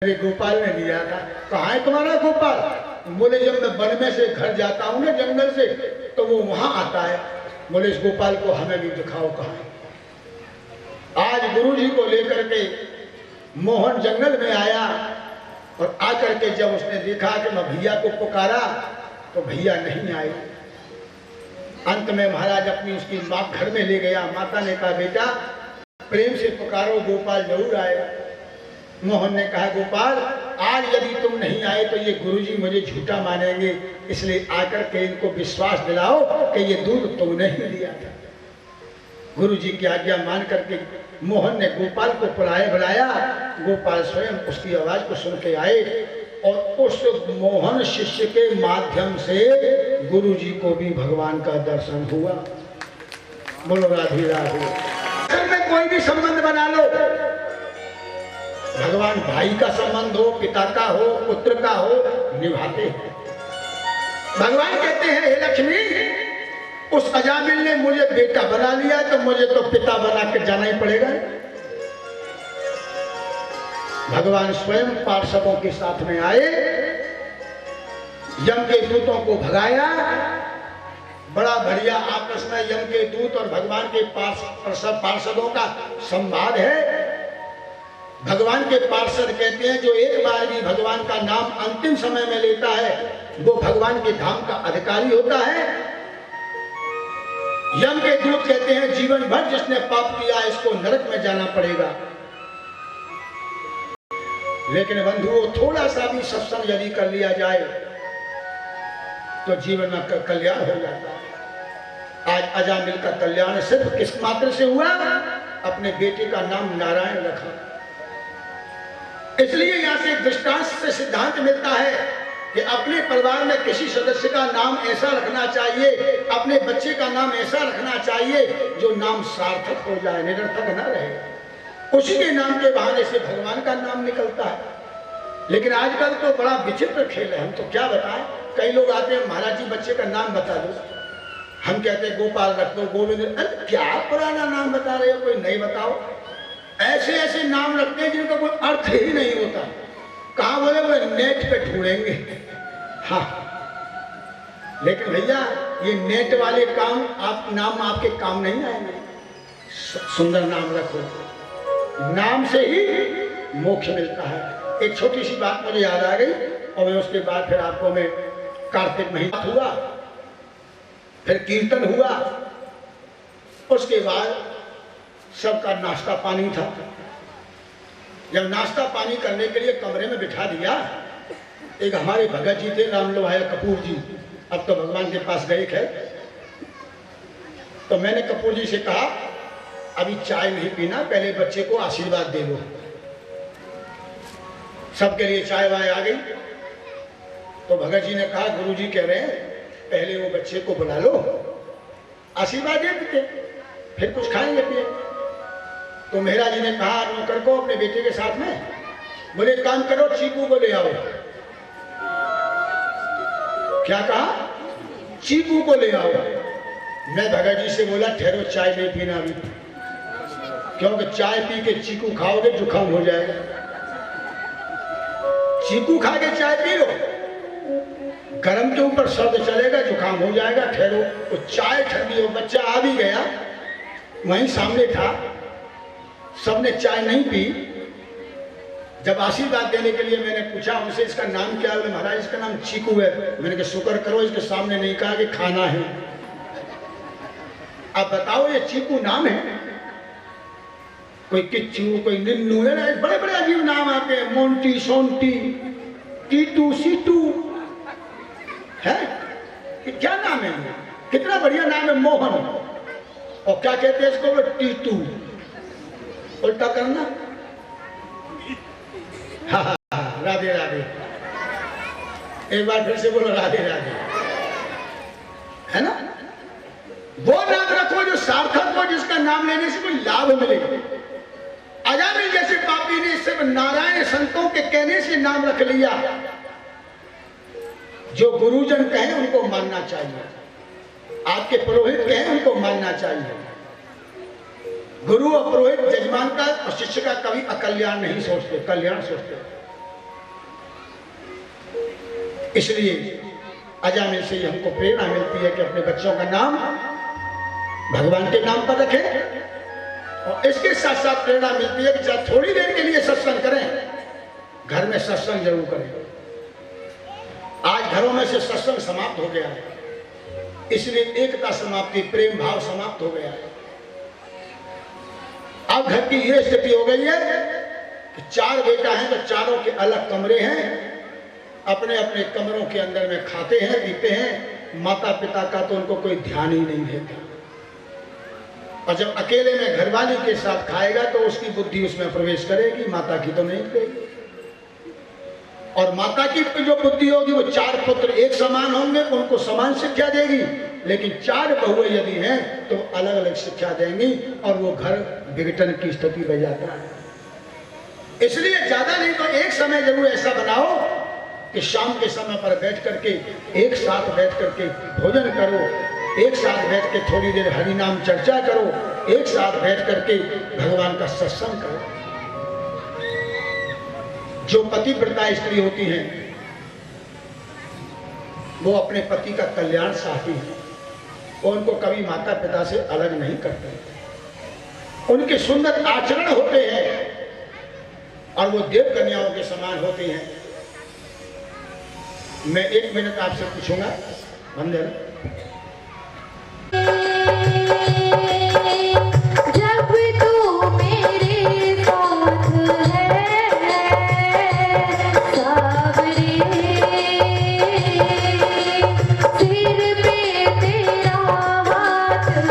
गोपाल ने दिया था। कहाँ है तुम्हारा गोपाल? बोले जब मैं वन में से घर जाता हूँ ना जंगल से तो वो वहां आता है। बोले इस गोपाल को हमें भी दिखाओ कहाँ है। आज गुरुजी को लेकर के मोहन जंगल में आया और आकर के जब उसने देखा कि मैं भैया को पुकारा तो भैया नहीं आए। अंत में महाराज अपनी उसकी माँ घर में ले गया। माता ने कहा बेटा प्रेम से पुकारो गोपाल जरूर आएगा। मोहन ने कहा गोपाल आज यदि तुम नहीं आए तो ये गुरुजी मुझे झूठा मानेंगे, इसलिए आकर के इनको विश्वास दिलाओ कि ये दूध तुमने ही दिया था। गुरुजी की आज्ञा मान करके मोहन ने गोपाल को बुलाया। गोपाल स्वयं उसकी आवाज को सुन के आए और उस मोहन शिष्य के माध्यम से गुरुजी को भी भगवान का दर्शन हुआ। बोलो राधे राधे। में कोई भी संबंध बना लो, भगवान भाई का संबंध हो, पिता का हो, पुत्र का हो, निभाते हैं। भगवान कहते हैं हे लक्ष्मी उस अजामिल ने मुझे बेटा बना लिया तो मुझे तो पिता बना के जाना ही पड़ेगा। भगवान स्वयं पार्षदों के साथ में आए, यम के दूतों को भगाया। बड़ा बढ़िया आपस में यम के दूत और भगवान के पार्षदों का संवाद है। भगवान के पार्षद कहते हैं जो एक बार भी भगवान का नाम अंतिम समय में लेता है वो भगवान के धाम का अधिकारी होता है। यम के दूत कहते हैं जीवन भर जिसने पाप किया इसको नरक में जाना पड़ेगा। लेकिन बंधुओं थोड़ा सा भी सत्संग यदि कर लिया जाए तो जीवन में कल्याण हो जाता है। आज अजामिल का कल्याण सिर्फ किस मात्र से हुआ? अपने बेटे का नाम नारायण रखा। इसलिए यहां से एक दृष्टांत से सिद्धांत मिलता है कि अपने परिवार में किसी सदस्य का नाम ऐसा रखना चाहिए, अपने बच्चे का नाम ऐसा रखना चाहिए जो नाम सार्थक हो जाए, निरर्थक ना रहे। उसी के नाम के बहाने से भगवान का नाम निकलता है। लेकिन आजकल तो बड़ा विचित्र खेल है। हम तो क्या बताएं, कई लोग आते हैं महाराज जी बच्चे का नाम बता दो। हम कहते हैं गोपाल रख दो, गोविंद। अरे क्या पुराना नाम बता रहे हो, कोई नहीं बताओ। ऐसे ऐसे नाम रखते हैं जिनका कोई अर्थ ही नहीं होता। कहाँ बोले वो नेट पे ढूंढेंगे। हाँ लेकिन भैया ये नेट वाले काम नाम आपके काम नहीं आएंगे। सुंदर नाम रखो, नाम से ही मोक्ष मिलता है। एक छोटी सी बात मुझे याद आ गई और मैं उसके बाद फिर आपको मैं कार्तिक महीना हुआ, फिर कीर्तन हुआ, उसके बाद सबका नाश्ता पानी था। जब नाश्ता पानी करने के लिए कमरे में बिठा दिया, एक हमारे भगत जी थे राम लोहाया कपूर जी, अब तो भगवान के पास गए थे। तो मैंने कपूर जी से कहा अभी चाय नहीं पीना, पहले बच्चे को आशीर्वाद दे दो। सबके लिए चाय वाय आ गई। तो भगत जी ने कहा गुरु जी कह रहे हैं पहले वो बच्चे को बुला लो, आशीर्वाद दे देते, फिर कुछ खाएंगे पिए। तो मेहरा जी ने कहा नौकर को अपने बेटे के साथ में, बोले काम करो चीकू को ले आओ। क्या कहा? चीकू को ले आओ। मैं भगत जी से बोला ठहरो चाय नहीं पीना अभी, क्योंकि चाय पी के चीकू खाओगे जुकाम हो जाएगा। चीकू खा के चाय पी लो, गरम के ऊपर सर्द चलेगा, जुकाम हो जाएगा। ठहरो। वो चाय ठंडी हो, बच्चा आ भी गया, वहीं सामने था, सबने चाय नहीं पी। जब आशीर्वाद देने के लिए मैंने पूछा उनसे इसका नाम क्या है? महाराज इसका नाम चीकू है। मैंने कहा शुक्र करो इसके सामने नहीं कहा कि खाना है। अब बताओ ये चीकू नाम है? कोई किच्चू, कोई निन्नू है ना, बड़े बड़े अजीब नाम आते हैं, मोंटी, सोंटी, टीटू, सीटू है। क्या नाम है? कितना बढ़िया नाम है मोहन। और क्या कहते हैं इसको? टीटू। उल्टा करना। हाँ राधे राधे। एक बार फिर से बोलो राधे राधे, है ना। वो नाम रखो जो सार्थक हो, जिसका नाम लेने से कोई लाभ मिले। अजामिल जैसे पापी ने सिर्फ नारायण संतों के कहने से नाम रख लिया। जो गुरुजन कहें उनको मानना चाहिए, आपके पुरोहित कहें उनको मानना चाहिए। गुरु और पुरोहित जजमान का और शिष्य का कभी अकल्याण नहीं सोचते, कल्याण सोचते। इसलिए अजामिल से हमको प्रेरणा मिलती है कि अपने बच्चों का नाम भगवान के नाम पर रखें। और इसके साथ साथ प्रेरणा मिलती है कि चाहे थोड़ी देर के लिए सत्संग करें, घर में सत्संग जरूर करें। आज घरों में से सत्संग समाप्त हो गया है, इसलिए एकता समाप्ति, प्रेम भाव समाप्त हो गया है। अब घर की यह स्थिति हो गई है कि 4 बेटा हैं तो चारों के अलग कमरे हैं, अपने अपने कमरों के अंदर में खाते हैं पीते हैं, माता पिता का तो उनको कोई ध्यान ही नहीं देता। और जब अकेले में घरवाली के साथ खाएगा तो उसकी बुद्धि उसमें प्रवेश करेगी, माता की तो नहीं करेगी। और माता की जो बुद्धि होगी वो 4 पुत्र एक समान होंगे, उनको समान शिक्षा देगी, लेकिन 4 बहुएं यदि हैं तो अलग अलग शिक्षा देंगी और वो घर विघटन की स्थिति बन जाता है। इसलिए ज्यादा नहीं तो एक समय जरूर ऐसा बनाओ कि शाम के समय पर बैठ करके एक साथ बैठ करके भोजन करो, एक साथ बैठ के थोड़ी देर हरि नाम चर्चा करो, एक साथ बैठ करके भगवान का सत्संग करो। जो पतिव्रता स्त्री होती हैं वो अपने पति का कल्याण चाहती है, वो उनको कभी माता पिता से अलग नहीं करते, उनके सुंदर आचरण होते हैं और वो देव कन्याओं के समान होते हैं। मैं 1 मिनट आपसे पूछूंगा, वंदन। जब तू मेरे साथ है सावरे, सिर पे तेरा हाथ है।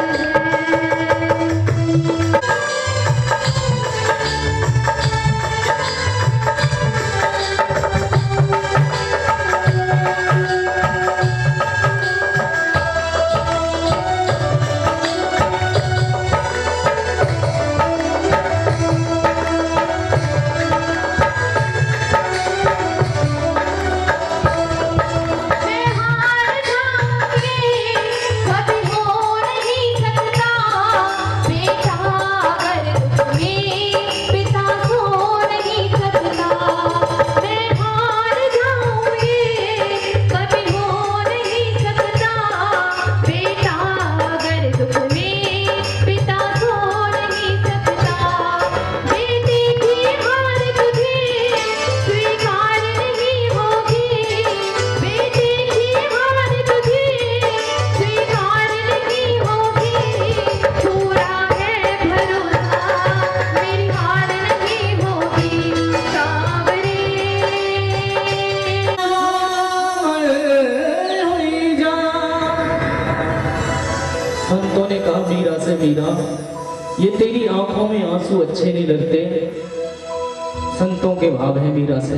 संतों ने कहा मीरा से, मीरा ये तेरी आंखों में आंसू अच्छे नहीं लगते। संतों के भाव है मीरा से,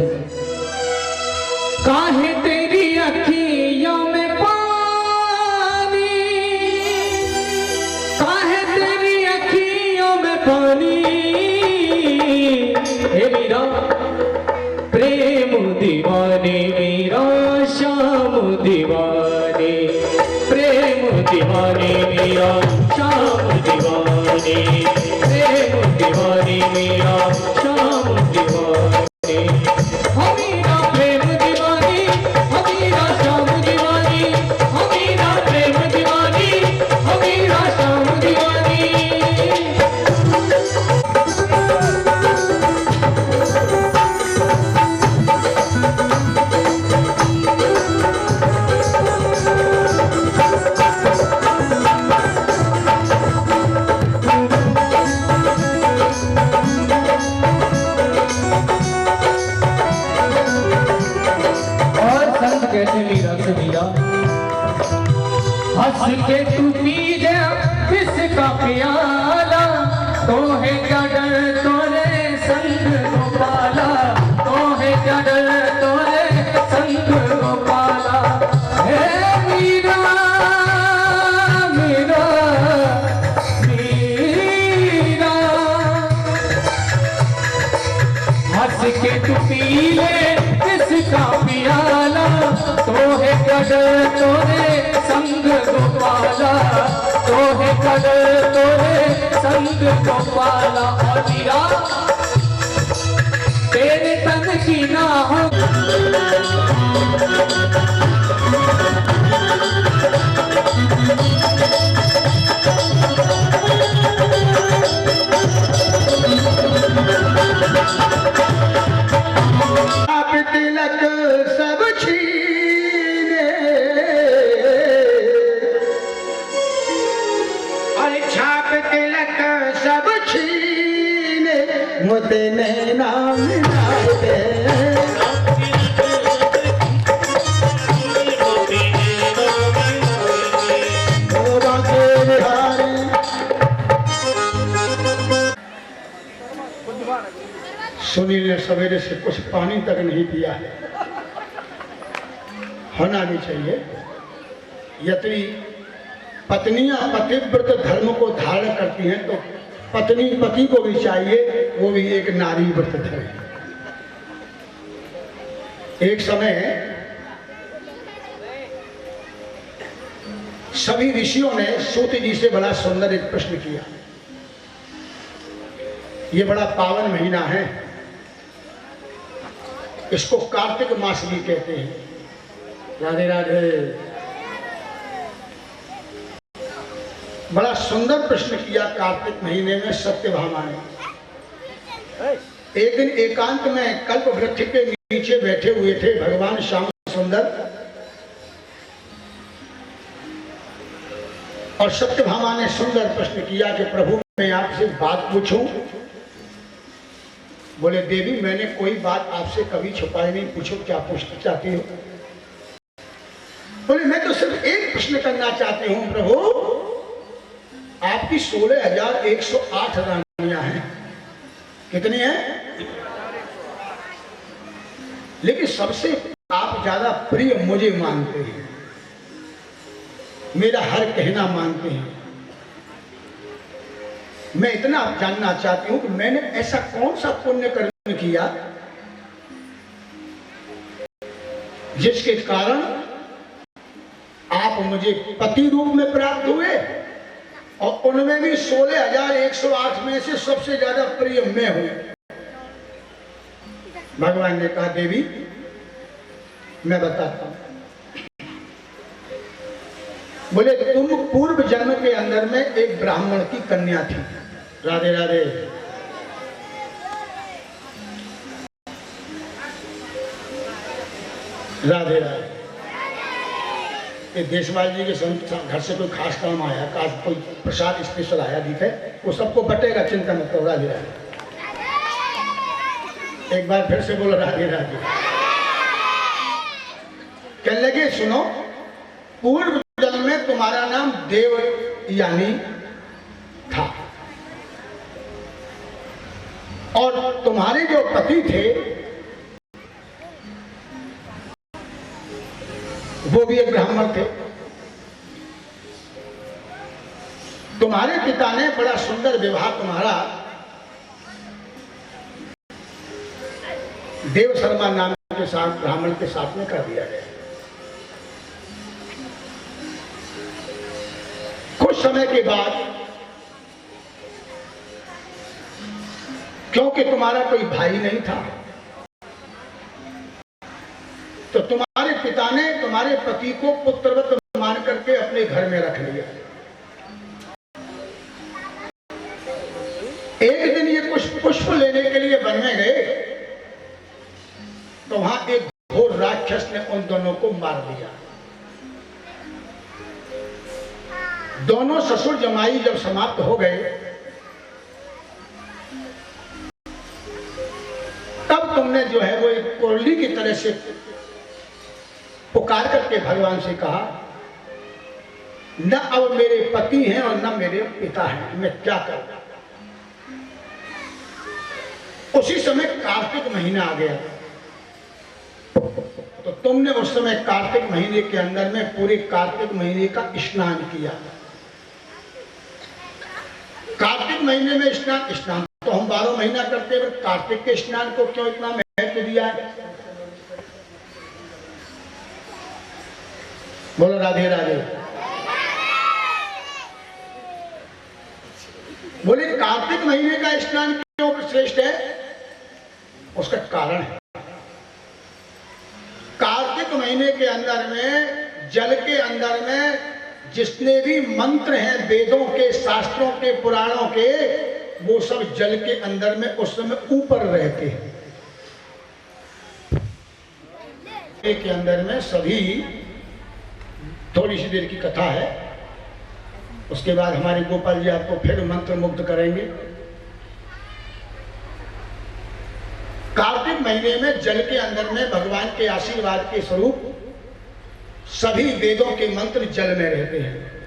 काहे तेरी अखियों में पानी, काहे तेरी अखियों में पानी। हे मीरा प्रेम दीवाने, मीरा श्याम दीवाने, प्रेम दीवाने मीरा श्याम दीवाने, प्रेम दीवाने मीरा श्याम दीवाने। हमीरा प्रेम दीवानी, हमीरा श्याम दीवानी, हमीरा प्रेम दीवानी, हमीरा श्याम दीवानी। हंस के तू पी जा किसका प्याला, तो है क्या डर तोरे संग गोपाला, तो है क्या डर तोरे संग गोपाला। हे मीरा मीरा मीरा, हंस के तू पी ले किसका प्याला, तो है क्या डर तोरे संग गोपाला, तो है कदर तोरे संग गोपाला। और मीरा तेरे तन की ना हो से कुछ पानी तक नहीं पिया है। होना भी चाहिए। यदि पत्नियां पतिव्रत धर्म को धारण करती हैं तो पत्नी पति को भी चाहिए, वो भी एक नारी व्रत धरे। एक समय सभी ऋषियों ने सूत जी से बड़ा सुंदर एक प्रश्न किया। ये बड़ा पावन महीना है, इसको कार्तिक मास भी कहते हैं। राधे राधे। बड़ा सुंदर प्रश्न किया कार्तिक महीने में सत्यभामा ने। एक दिन एकांत में कल्प वृक्ष के नीचे बैठे हुए थे भगवान श्याम सुंदर, और सत्यभामा ने सुंदर प्रश्न किया कि प्रभु मैं आपसे बात पूछूं? बोले देवी मैंने कोई बात आपसे कभी छुपाई नहीं, पूछो क्या पूछना चाहती हो? बोले मैं तो सिर्फ एक प्रश्न करना चाहती हूं प्रभु, आपकी 16,108 रानियां हैं। कितनी हैं? लेकिन सबसे आप ज्यादा प्रिय मुझे मानते हैं, मेरा हर कहना मानते हैं। मैं इतना जानना चाहती हूं कि मैंने ऐसा कौन सा पुण्य कर्म किया जिसके कारण आप मुझे पति रूप में प्राप्त हुए, और उनमें भी 16,108 में से सबसे ज्यादा प्रिय मैं हूं। भगवान ने कहा देवी मैं बताता हूं। बोले तुम पूर्व जन्म के अंदर में एक ब्राह्मण की कन्या थी। राधे राधे। राधे राधे। देशवाल जी के घर से कोई खास काम आया, कोई प्रसाद स्पेशल आया दिखे, वो सबको बटेगा, चिंता मत करो। राधे राधे। एक बार फिर से बोलो राधे राधे। कहने लगे सुनो, पूर्व जन्म में तुम्हारा नाम देव यानी था, और तुम्हारे जो पति थे वो भी एक ब्राह्मण थे। तुम्हारे पिता ने बड़ा सुंदर विवाह तुम्हारा देव शर्मा नाम के साथ ब्राह्मण के साथ में कर दिया गया। कुछ समय के बाद क्योंकि तुम्हारा कोई भाई नहीं था, तो तुम्हारे पिता ने तुम्हारे पति को पुत्रवत मान करके अपने घर में रख लिया। एक दिन ये कुछ पुष्प लेने के लिए वन में गए, तो वहां एक घोर राक्षस ने उन दोनों को मार दिया। दोनों ससुर जमाई जब समाप्त हो गए, तब तुमने जो है वो एक कोरली की तरह से पुकार करके भगवान से कहा, न अब मेरे पति हैं और न मेरे पिता हैं, मैं क्या करूं? उसी समय कार्तिक महीना आ गया, तो तुमने उस समय कार्तिक महीने के अंदर में पूरे कार्तिक महीने का स्नान किया। कार्तिक महीने में स्नान तो हम 12 महीना करते हैं, कार्तिक के स्नान को क्यों इतना महत्व दिया है? बोलो राधे राधे। बोले कार्तिक महीने का स्नान क्यों श्रेष्ठ है? उसका कारण है, कार्तिक महीने के अंदर में जल के अंदर में जितने भी मंत्र हैं वेदों के, शास्त्रों के, पुराणों के, वो सब जल के अंदर में उस समय ऊपर रहते हैं। के अंदर में सभी, थोड़ी सी देर की कथा है, उसके बाद हमारे गोपाल जी आपको फिर मंत्र मुग्ध करेंगे। कार्तिक महीने में जल के अंदर में भगवान के आशीर्वाद के स्वरूप सभी वेदों के मंत्र जल में रहते हैं।